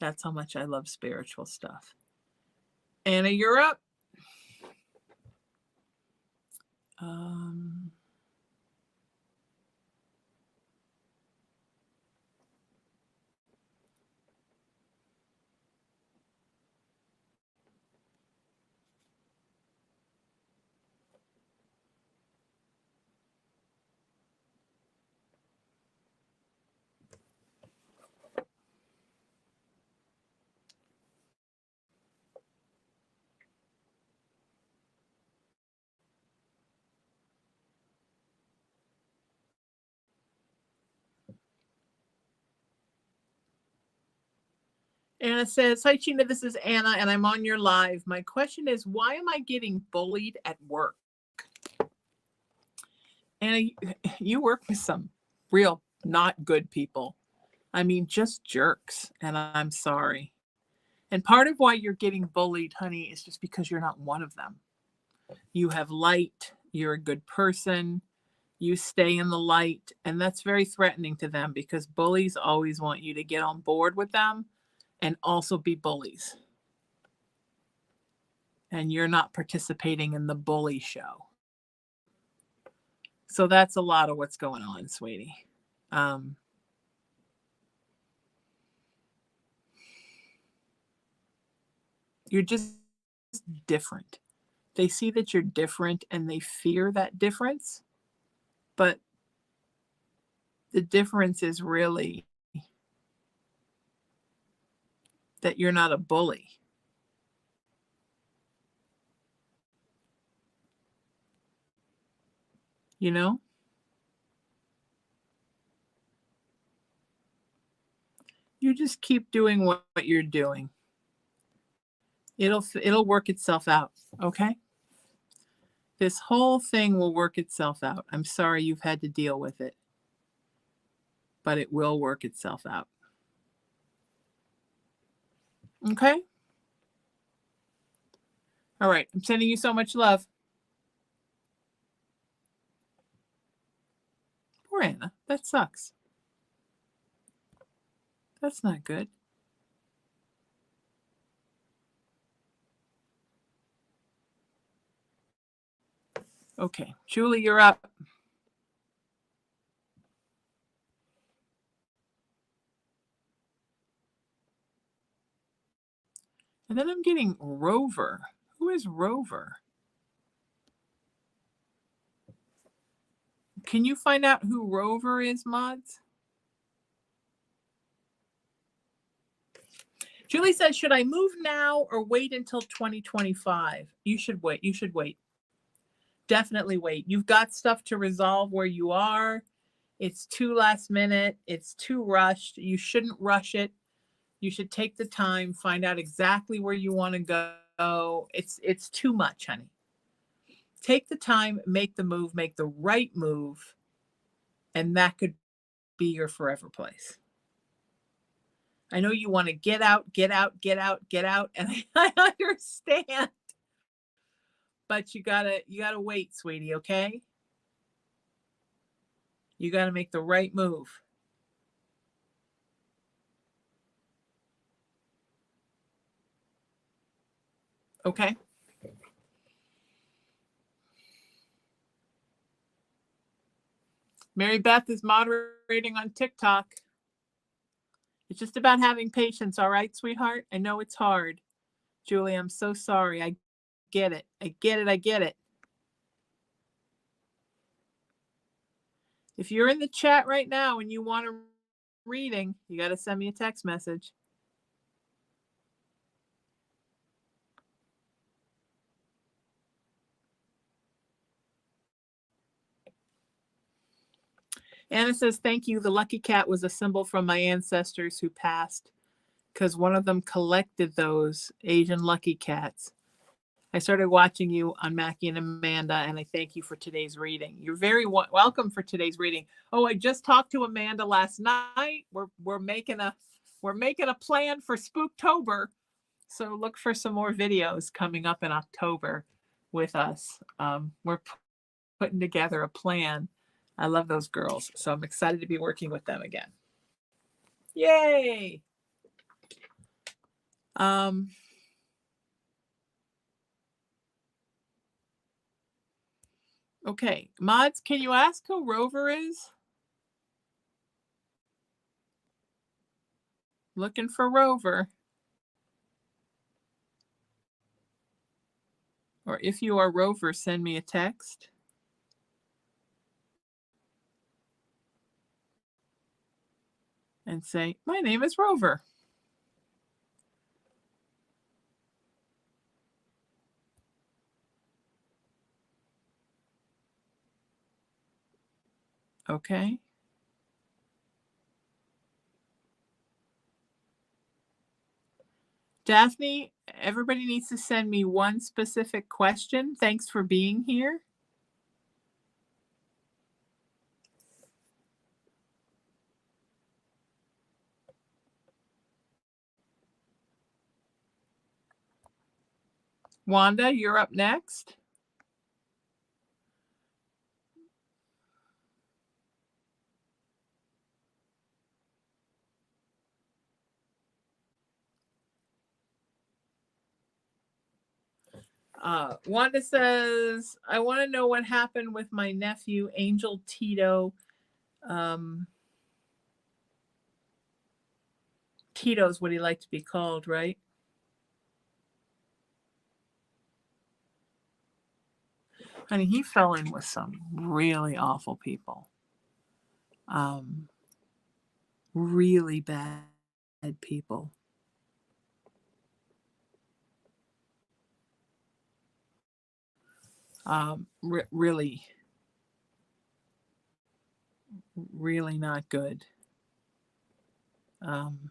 That's how much I love spiritual stuff. Anna, you're up. Anna says, hi, Sheena, this is Anna, and I'm on your live. My question is, why am I getting bullied at work? Anna, you work with some real not good people. I mean, just jerks, and I'm sorry. And part of why you're getting bullied, honey, is just because you're not one of them. You have light, you're a good person, you stay in the light, and that's very threatening to them because bullies always want you to get on board with them and also be bullies. And you're not participating in the bully show. So that's a lot of what's going on, sweetie. You're just different. They see that you're different and they fear that difference. But the difference is really that you're not a bully. You know? You just keep doing what you're doing. It'll work itself out, okay? This whole thing will work itself out. I'm sorry you've had to deal with it, but it will work itself out. Okay? All right. I'm sending you so much love. Poor Anna. That sucks. That's not good. Okay. Julie, you're up. And then I'm getting Rover. Who is Rover? Can you find out who Rover is, mods? Julie says, should I move now or wait until 2025? You should wait. You should wait. Definitely wait. You've got stuff to resolve where you are. It's too last minute. It's too rushed. You shouldn't rush it. You should take the time, find out exactly where you want to go. It's too much, honey. Take the time, make the move, make the right move, and that could be your forever place. I know you want to get out, and I understand. But you gotta wait, sweetie, okay? You gotta make the right move. Okay? Mary Beth is moderating on TikTok. It's just about having patience, all right, sweetheart? I know it's hard. Julie, I'm so sorry. I get it. I get it. I get it. If you're in the chat right now and you want a reading, you got to send me a text message. Anna says, thank you. The lucky cat was a symbol from my ancestors who passed because one of them collected those Asian lucky cats. I started watching you on Mackie and Amanda, and I thank you for today's reading. You're very welcome for today's reading. Oh, I just talked to Amanda last night. We're making a plan for Spooktober, so look for some more videos coming up in October with us. We're putting together a plan. I love those girls, so I'm excited to be working with them again. Yay! Okay, mods, can you ask who Rover is? Looking for Rover. Or if you are Rover, send me a text. And say, my name is Rover. Okay. Daphne, everybody needs to send me one specific question. Thanks for being here. Wanda, you're up next. Wanda says, I want to know what happened with my nephew, Angel Tito. Tito's what he liked to be called, right? Honey, he fell in with some really awful people. Really bad people. Really not good. And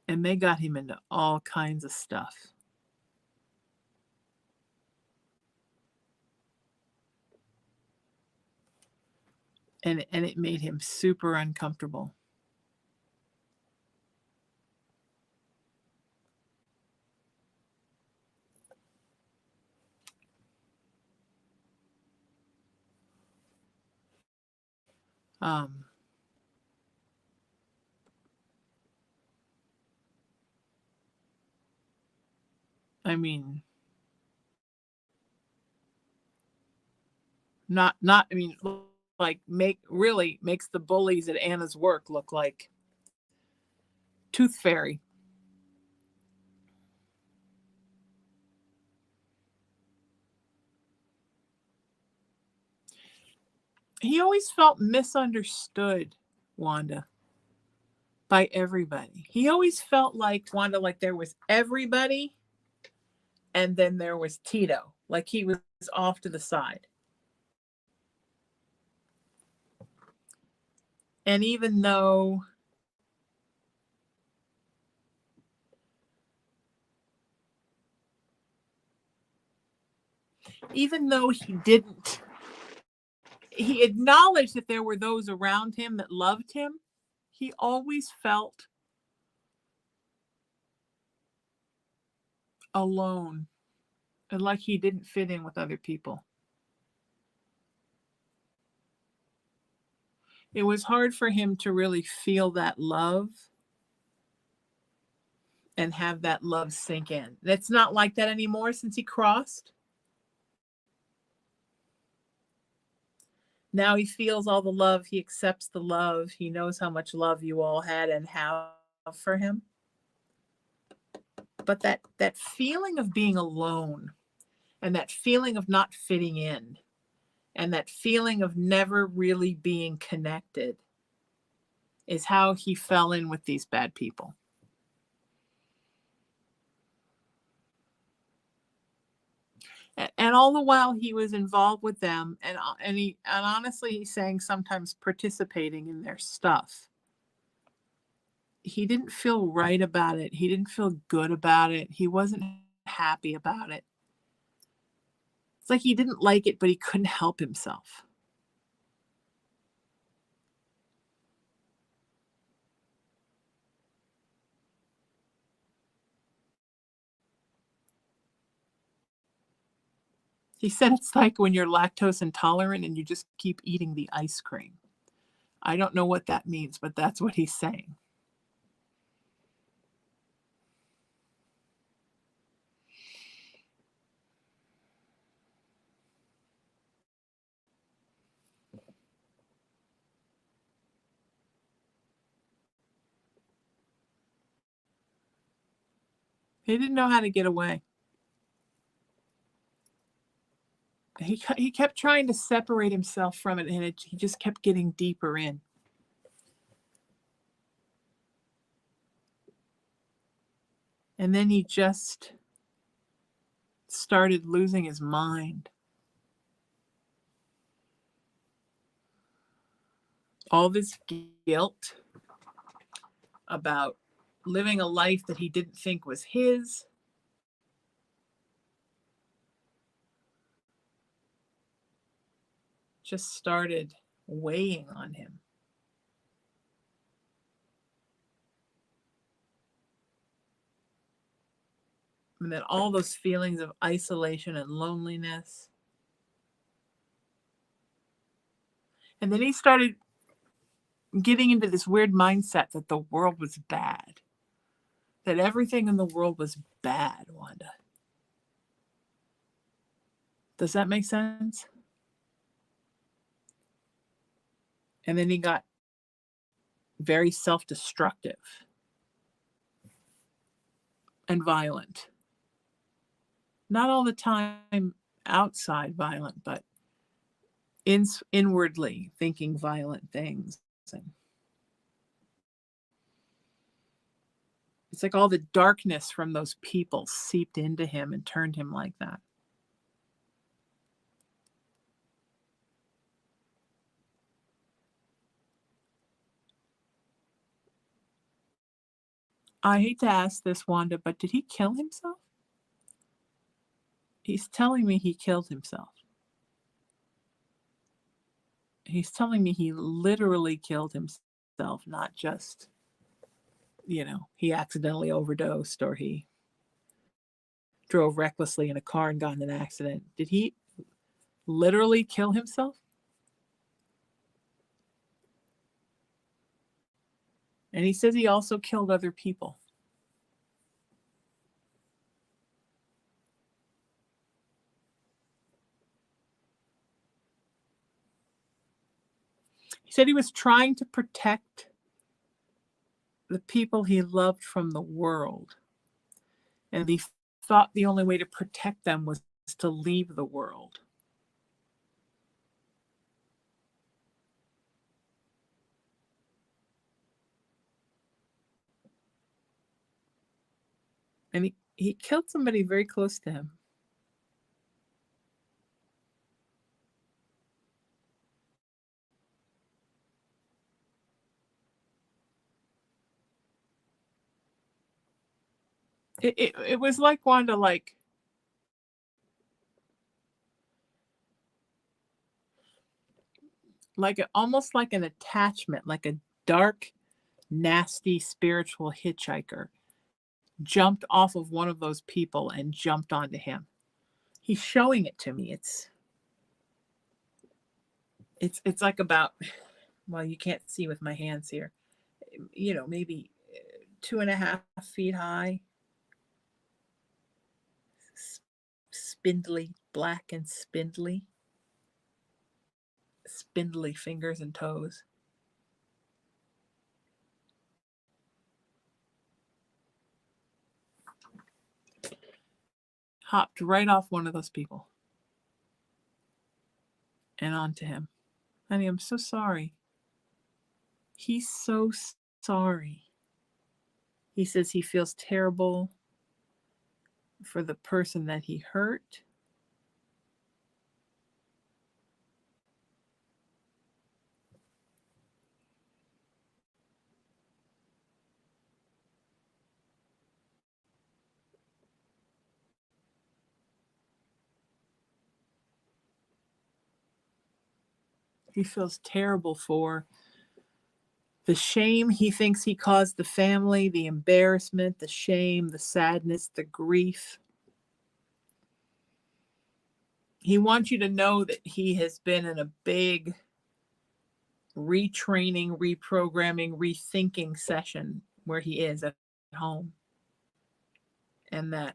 they got him into all kinds of stuff. And it made him super uncomfortable. I mean, really makes the bullies at Anna's work look like Tooth Fairy. He always felt misunderstood, Wanda, by everybody. He always felt like, Wanda, like there was everybody and then there was Tito, like he was off to the side. And even though he acknowledged that there were those around him that loved him, he always felt alone and like he didn't fit in with other people. It was hard for him to really feel that love and have that love sink in. That's not like that anymore since he crossed. Now he feels all the love. He accepts the love. He knows how much love you all had and have for him. But that feeling of being alone, and that feeling of not fitting in, and that feeling of never really being connected is how he fell in with these bad people. And all the while he was involved with them, and honestly, he's saying sometimes participating in their stuff. He didn't feel right about it. He didn't feel good about it. He wasn't happy about it. It's like he didn't like it, but he couldn't help himself. He said it's like when you're lactose intolerant and you just keep eating the ice cream. I don't know what that means, but that's what he's saying. He didn't know how to get away. He kept trying to separate himself from it, and he just kept getting deeper in. And then he just started losing his mind. All this guilt about living a life that he didn't think was his. Just started weighing on him. And then all those feelings of isolation and loneliness. And then he started getting into this weird mindset that the world was bad, that everything in the world was bad, Wanda. Does that make sense? And then he got very self-destructive and violent. Not all the time outside violent, but inwardly thinking violent things. And it's like all the darkness from those people seeped into him and turned him like that. I hate to ask this, Wanda, but did he kill himself? He's telling me he killed himself. He's telling me he literally killed himself, not just, he accidentally overdosed or he drove recklessly in a car and got in an accident. Did he literally kill himself? And he says he also killed other people. He said he was trying to protect the people he loved from the world. And he thought the only way to protect them was to leave the world. And he killed somebody very close to him. It was like Wanda, like almost like an attachment, like a dark, nasty spiritual hitchhiker jumped off of one of those people and jumped onto him. He's showing it to me. It's like about, well, you can't see with my hands here, maybe 2.5 feet high, spindly, black and spindly fingers and toes. hopped right off one of those people and onto him. Honey, I'm so sorry. He's so sorry. He says he feels terrible for the person that he hurt. He feels terrible for the shame he thinks he caused the family, the embarrassment, the shame, the sadness, the grief. He wants you to know that he has been in a big retraining, reprogramming, rethinking session where he is at home. And that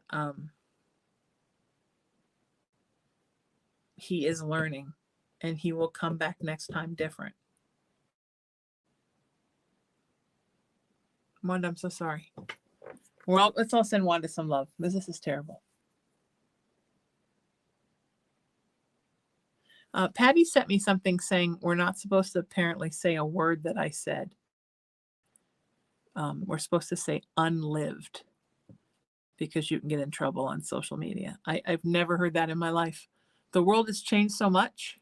he is learning and he will come back next time different. Wanda, I'm so sorry. Well, let's all send Wanda some love. This is terrible. Patty sent me something saying we're not supposed to apparently say a word that I said. We're supposed to say unlived because you can get in trouble on social media. I've never heard that in my life. The world has changed so much.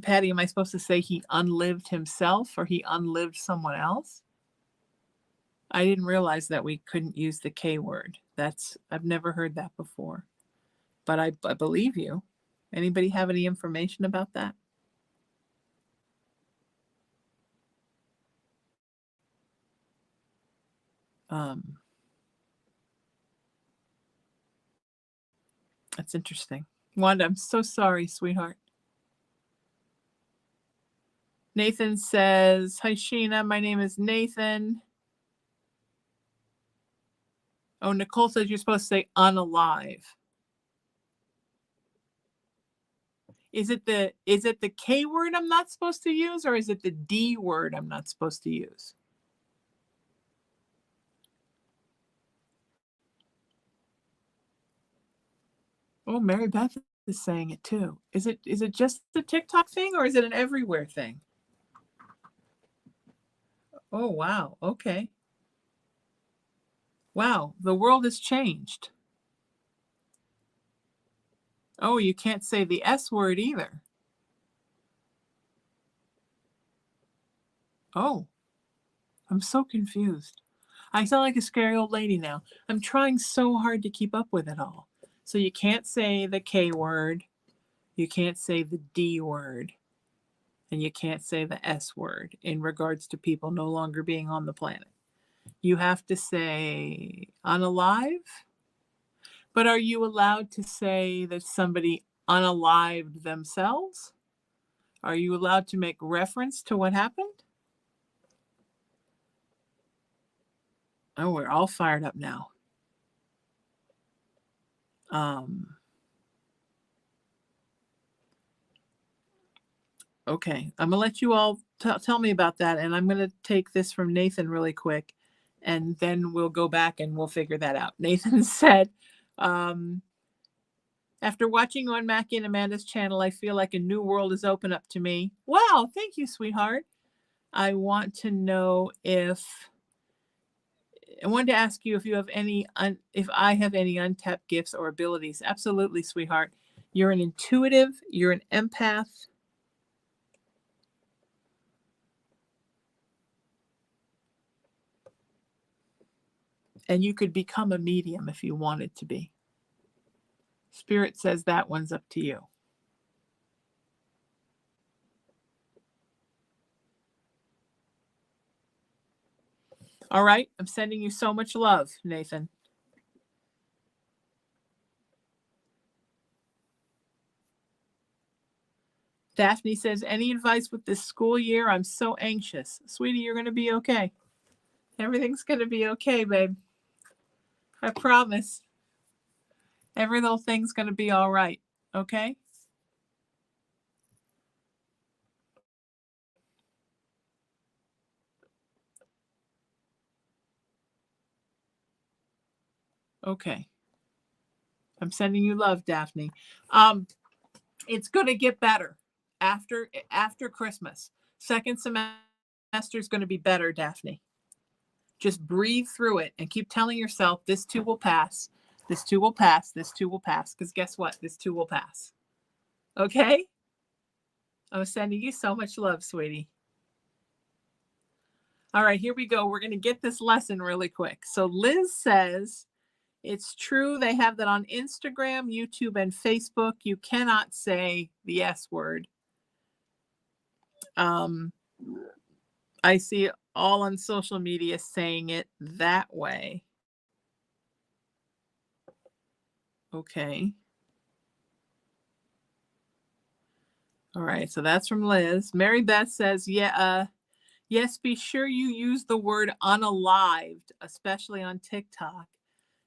Patty, am I supposed to say he unlived himself or he unlived someone else? I didn't realize that we couldn't use the K word. I've never heard that before, but I believe you. Anybody have any information about that? That's interesting. Wanda, I'm so sorry, sweetheart. Nathan says, hi, Sheena. My name is Nathan. Oh, Nicole says you're supposed to say unalive. Is it the K word I'm not supposed to use, or is it the D word I'm not supposed to use? Oh, Mary Beth is saying it too. Is it just the TikTok thing, or is it an everywhere thing? Oh, wow. Okay. Wow, the world has changed. Oh, you can't say the S word either. Oh, I'm so confused. I sound like a scary old lady now. I'm trying so hard to keep up with it all. So you can't say the K word, you can't say the D word, and you can't say the S word in regards to people no longer being on the planet. You have to say unalive, but are you allowed to say that somebody unalived themselves? Are you allowed to make reference to what happened? Oh, we're all fired up now. Okay, I'm gonna let you all tell me about that, and I'm gonna take this from Nathan really quick, and then we'll go back and we'll figure that out. Nathan said, after watching on Mackie and Amanda's channel, I feel like a new world has opened up to me. Wow, thank you, sweetheart. I want to know I wanted to ask you if you have if I have any untapped gifts or abilities. Absolutely, sweetheart. You're an intuitive, you're an empath. And you could become a medium if you wanted to be. Spirit says that one's up to you. All right. I'm sending you so much love, Nathan. Daphne says, any advice with this school year? I'm so anxious. Sweetie, you're going to be okay. Everything's going to be okay, babe. I promise. Every little thing's going to be all right. Okay? Okay. I'm sending you love, Daphne. It's going to get better after Christmas. Second semester is going to be better, Daphne. Just breathe through it and keep telling yourself this too will pass. This too will pass. This too will pass. Because guess what? This too will pass. Okay? I'm sending you so much love, sweetie. All right, here we go. We're going to get this lesson really quick. So Liz says, it's true they have that on Instagram, YouTube, and Facebook. You cannot say the S word. I see all on social media saying it that way. Okay. All right, so that's from Liz. Mary Beth says, yes, be sure you use the word unalived, especially on TikTok.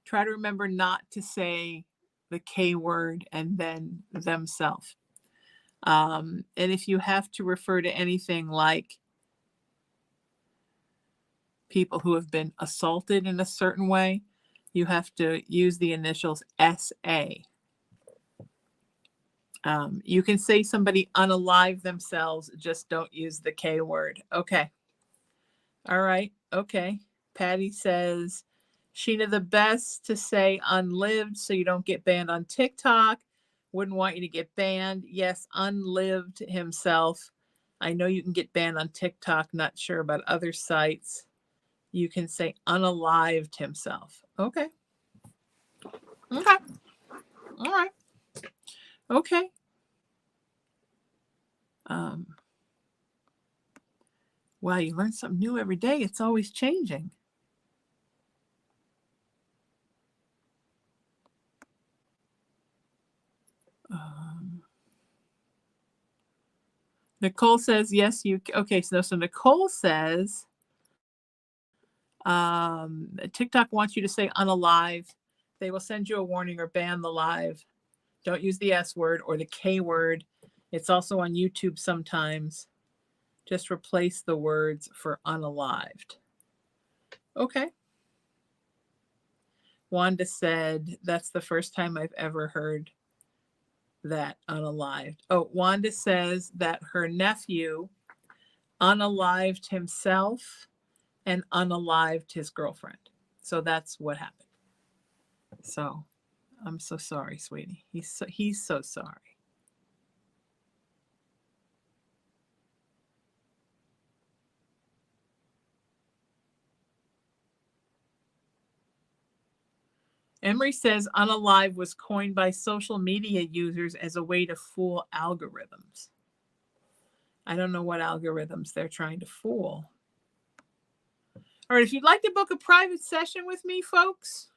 Try to remember not to say the K word and then themselves. And if you have to refer to anything like people who have been assaulted in a certain way, you have to use the initials SA. You can say somebody unalive themselves, just don't use the K word. Okay. All right. Okay. Patty says, Sheena, the best to say unlived so you don't get banned on TikTok. Wouldn't want you to get banned. Yes, unlived himself. I know you can get banned on TikTok. Not sure about other sites. You can say unalived himself. Okay. Okay. All right. Okay. Wow, you learn something new every day. It's always changing. Nicole says, yes, you, okay. So Nicole says, TikTok wants you to say unalive. They will send you a warning or ban the live. Don't use the S word or the K word. It's also on YouTube sometimes. Just replace the words for unalived. Okay. Wanda said, that's the first time I've ever heard that unalived. Oh, Wanda says that her nephew unalived himself and unalived his girlfriend. So that's what happened. So I'm so sorry, sweetie. He's so sorry. Emery says unalive was coined by social media users as a way to fool algorithms. I don't know what algorithms they're trying to fool. All right, if you'd like to book a private session with me, folks,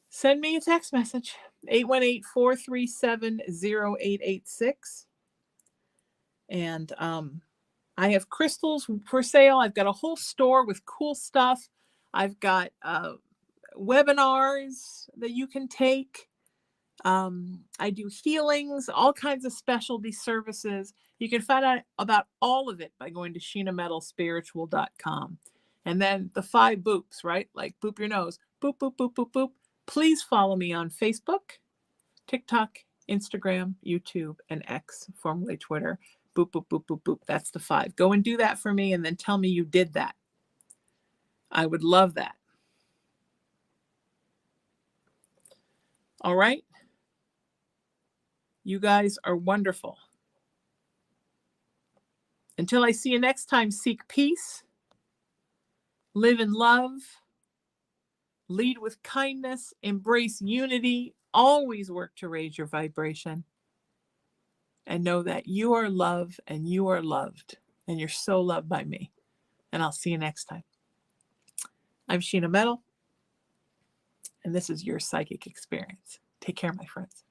send me a text message, 818-437-0886. And I have crystals for sale. I've got a whole store with cool stuff. I've got webinars that you can take. I do healings, all kinds of specialty services. You can find out about all of it by going to sheenametalspiritual.com. And then the 5 boops, right? Like boop your nose, boop, boop, boop, boop, boop. Please follow me on Facebook, TikTok, Instagram, YouTube, and X, formerly Twitter. Boop, boop, boop, boop, boop. That's the 5. Go and do that for me and then tell me you did that. I would love that. All right. You guys are wonderful. Until I see you next time, seek peace, live in love, lead with kindness, embrace unity, always work to raise your vibration, and know that you are loved and you are loved, and you're so loved by me. And I'll see you next time. I'm Sheena Metal, and this is your psychic experience. Take care, my friends.